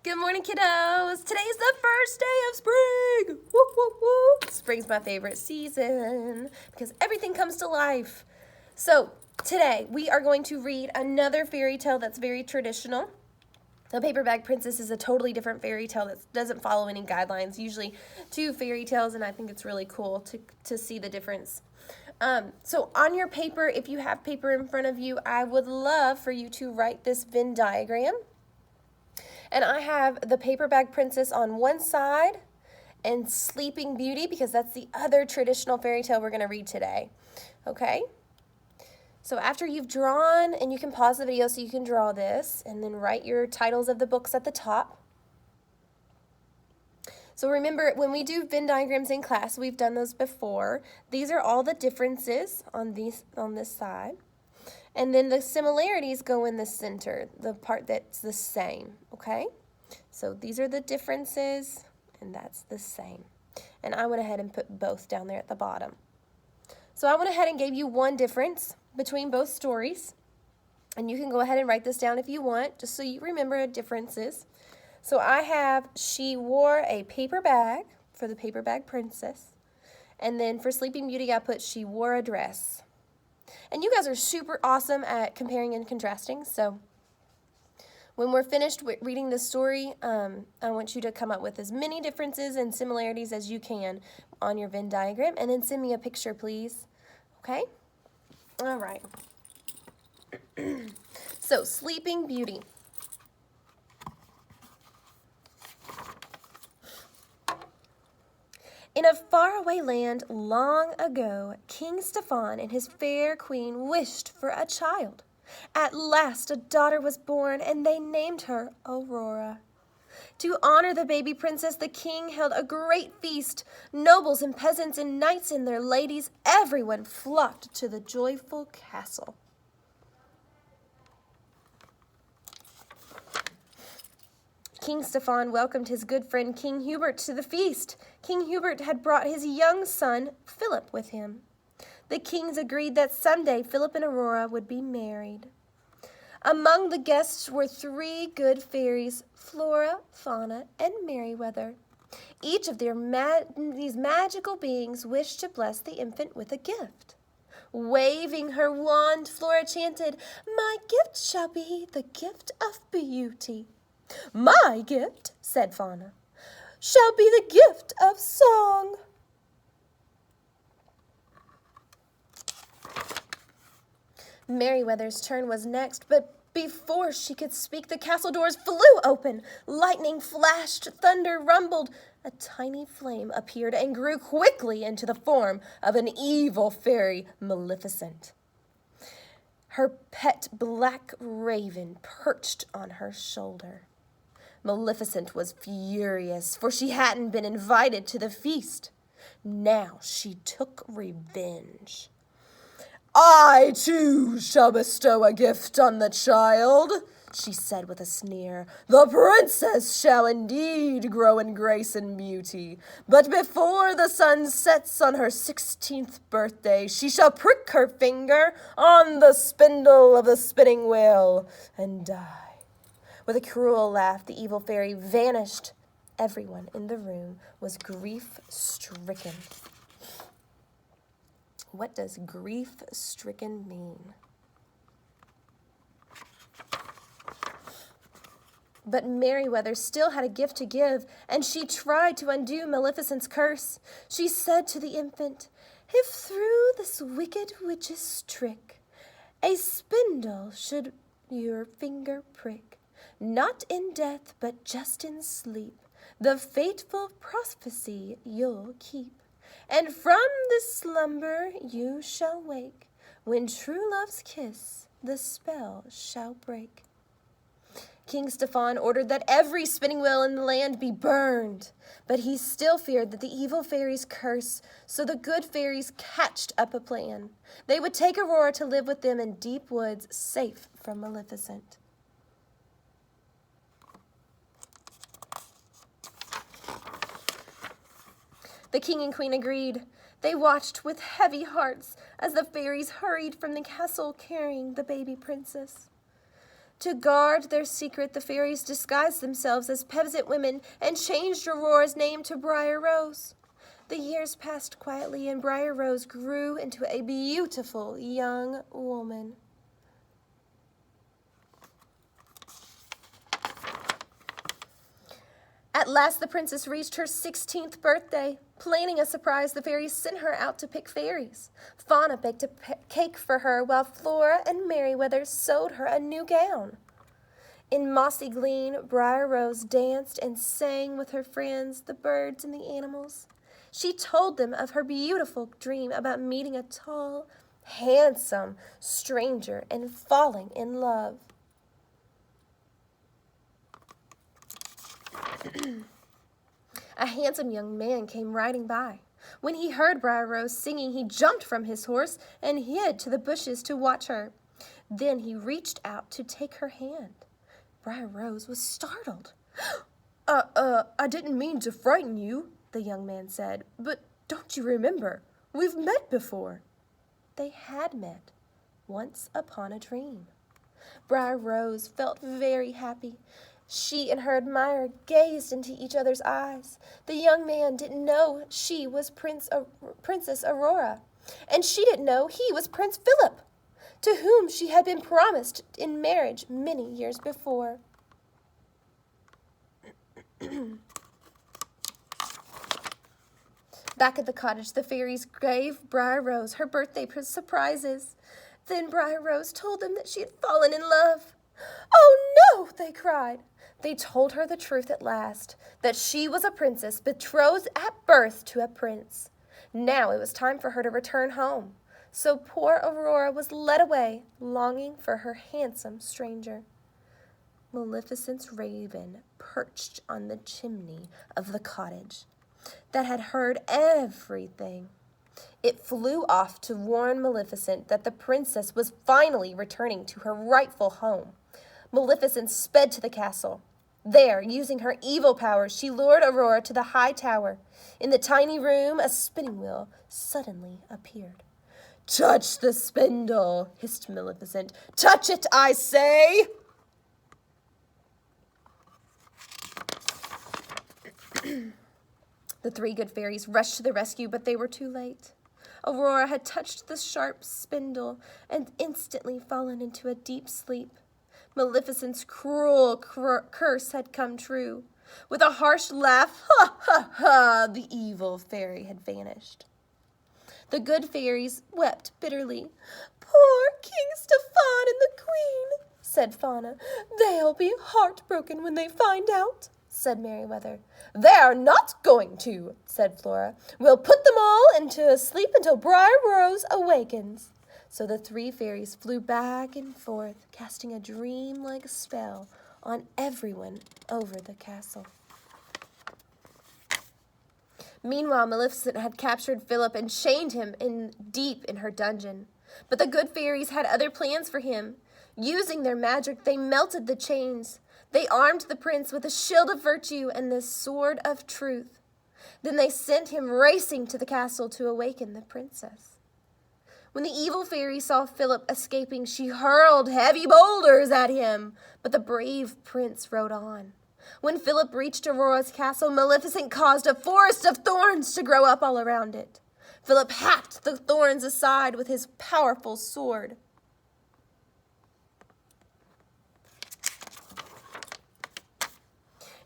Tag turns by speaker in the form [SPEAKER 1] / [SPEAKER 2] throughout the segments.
[SPEAKER 1] Good morning, kiddos. Today's the first day of spring. Woo, woo, woo. Spring's my favorite season because everything comes to life. So today we are going to read another fairy tale that's very traditional. The Paper Bag Princess is a totally different fairy tale that doesn't follow any guidelines. Usually two fairy tales, and I think it's really cool to see the difference. So on your paper, if you have paper in front of you, I would love for you to write this Venn diagram. And I have the Paper Bag Princess on one side and Sleeping Beauty because that's the other traditional fairy tale we're going to read today. Okay? So after you've drawn, and you can pause the video so you can draw this, and then write your titles of the books at the top. So remember, when we do Venn diagrams in class, we've done those before. These are all the differences on this side. And then the similarities go in the center, the part that's the same, okay? So these are the differences, and that's the same. And I went ahead and put both down there at the bottom. So I went ahead and gave you one difference between both stories. And you can go ahead and write this down if you want, just so you remember differences. So I have, she wore a paper bag for the Paper Bag Princess. And then for Sleeping Beauty, I put she wore a dress. And you guys are super awesome at comparing and contrasting, so when we're finished reading the story, I want you to come up with as many differences and similarities as you can on your Venn diagram, and then send me a picture, please. Okay? All right. So, Sleeping Beauty. In a faraway land long ago, King Stefan and his fair queen wished for a child. At last a daughter was born, and they named her Aurora. To honor the baby princess, the king held a great feast. Nobles and peasants and knights and their ladies, everyone flocked to the joyful castle. King Stefan welcomed his good friend King Hubert to the feast. King Hubert had brought his young son, Philip, with him. The kings agreed that someday Philip and Aurora would be married. Among the guests were three good fairies, Flora, Fauna, and Merryweather. Each of these magical beings wished to bless the infant with a gift. Waving her wand, Flora chanted, "My gift shall be the gift of beauty." "My gift," said Fauna, "shall be the gift of song." Merryweather's turn was next, but before she could speak, the castle doors flew open. Lightning flashed, thunder rumbled. A tiny flame appeared and grew quickly into the form of an evil fairy, Maleficent. Her pet black raven perched on her shoulder. Maleficent was furious, for she hadn't been invited to the feast. Now she took revenge. "I, too, shall bestow a gift on the child," she said with a sneer. "The princess shall indeed grow in grace and beauty, but before the sun sets on her 16th birthday, she shall prick her finger on the spindle of the spinning wheel and die." With a cruel laugh, the evil fairy vanished. Everyone in the room was grief-stricken. What does grief-stricken mean? But Merryweather still had a gift to give, and she tried to undo Maleficent's curse. She said to the infant, "If through this wicked witch's trick a spindle should your finger prick, not in death, but just in sleep, the fateful prophecy you'll keep. And from this slumber you shall wake, when true love's kiss the spell shall break." King Stefan ordered that every spinning wheel in the land be burned, but he still feared that the evil fairy's curse, so the good fairies hatched up a plan. They would take Aurora to live with them in deep woods, safe from Maleficent. The king and queen agreed. They watched with heavy hearts as the fairies hurried from the castle carrying the baby princess. To guard their secret, the fairies disguised themselves as peasant women and changed Aurora's name to Briar Rose. The years passed quietly, and Briar Rose grew into a beautiful young woman. At last the princess reached her 16th birthday. Planning a surprise, the fairies sent her out to pick fairies. Fauna baked a cake for her, while Flora and Merryweather sewed her a new gown. In mossy glen, Briar Rose danced and sang with her friends, the birds and the animals. She told them of her beautiful dream about meeting a tall, handsome stranger and falling in love. A handsome young man came riding by. When he heard Briar Rose singing, he jumped from his horse and hid to the bushes to watch her. Then he reached out to take her hand. Briar Rose was startled. I didn't mean to frighten you, the young man said, but don't you remember? We've met before. They had met once upon a dream. Briar Rose felt very happy. She and her admirer gazed into each other's eyes. The young man didn't know she was Princess Aurora, and she didn't know he was Prince Philip, to whom she had been promised in marriage many years before. Back at the cottage, the fairies gave Briar Rose her birthday surprises. Then Briar Rose told them that she had fallen in love. "Oh, no!" they cried. They told her the truth at last, that she was a princess betrothed at birth to a prince. Now it was time for her to return home. So poor Aurora was led away, longing for her handsome stranger. Maleficent's raven perched on the chimney of the cottage that had heard everything. It flew off to warn Maleficent that the princess was finally returning to her rightful home. Maleficent sped to the castle. There, using her evil powers, she lured Aurora to the high tower. In the tiny room, a spinning wheel suddenly appeared. "Touch the spindle," hissed Maleficent. "Touch it, I say!" The three good fairies rushed to the rescue, but they were too late. Aurora had touched the sharp spindle and instantly fallen into a deep sleep. Maleficent's cruel curse had come true. With a harsh laugh, ha, ha, ha, the evil fairy had vanished. The good fairies wept bitterly. "Poor King Stefan and the Queen," said Fauna. "They'll be heartbroken when they find out," said Merryweather. "They're not going to," said Flora. "We'll put them all into sleep until Briar Rose awakens." So the three fairies flew back and forth, casting a dream-like spell on everyone over the castle. Meanwhile, Maleficent had captured Philip and chained him deep in her dungeon. But the good fairies had other plans for him. Using their magic, they melted the chains. They armed the prince with a shield of virtue and the sword of truth. Then they sent him racing to the castle to awaken the princess. When the evil fairy saw Philip escaping, she hurled heavy boulders at him, but the brave prince rode on. When Philip reached Aurora's castle, Maleficent caused a forest of thorns to grow up all around it. Philip hacked the thorns aside with his powerful sword.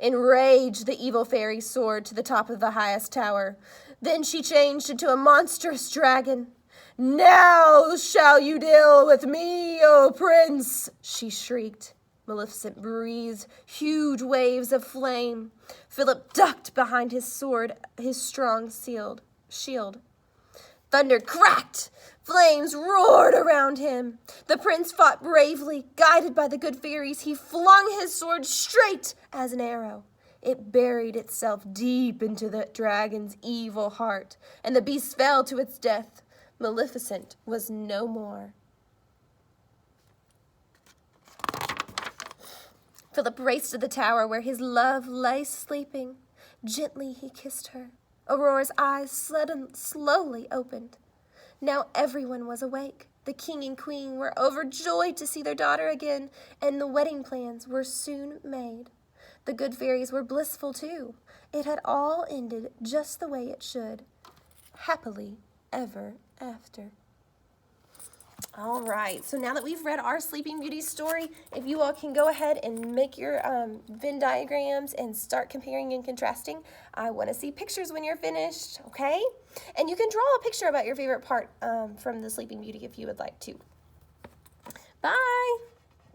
[SPEAKER 1] Enraged, the evil fairy soared to the top of the highest tower. Then she changed into a monstrous dragon. "Now shall you deal with me, O prince!" she shrieked. Maleficent breathed huge waves of flame. Philip ducked behind his sword, his strong shield. Thunder cracked. Flames roared around him. The prince fought bravely. Guided by the good fairies, he flung his sword straight as an arrow. It buried itself deep into the dragon's evil heart, and the beast fell to its death. Maleficent was no more. Philip raced to the tower where his love lay sleeping. Gently he kissed her. Aurora's eyes slowly opened. Now everyone was awake. The king and queen were overjoyed to see their daughter again, and the wedding plans were soon made. The good fairies were blissful too. It had all ended just the way it should. Happily ever after. All right, so now that we've read our Sleeping Beauty story, if you all can go ahead and make your Venn diagrams and start comparing and contrasting. I want to see pictures when you're finished, okay? And you can draw a picture about your favorite part from the Sleeping Beauty if you would like to. Bye!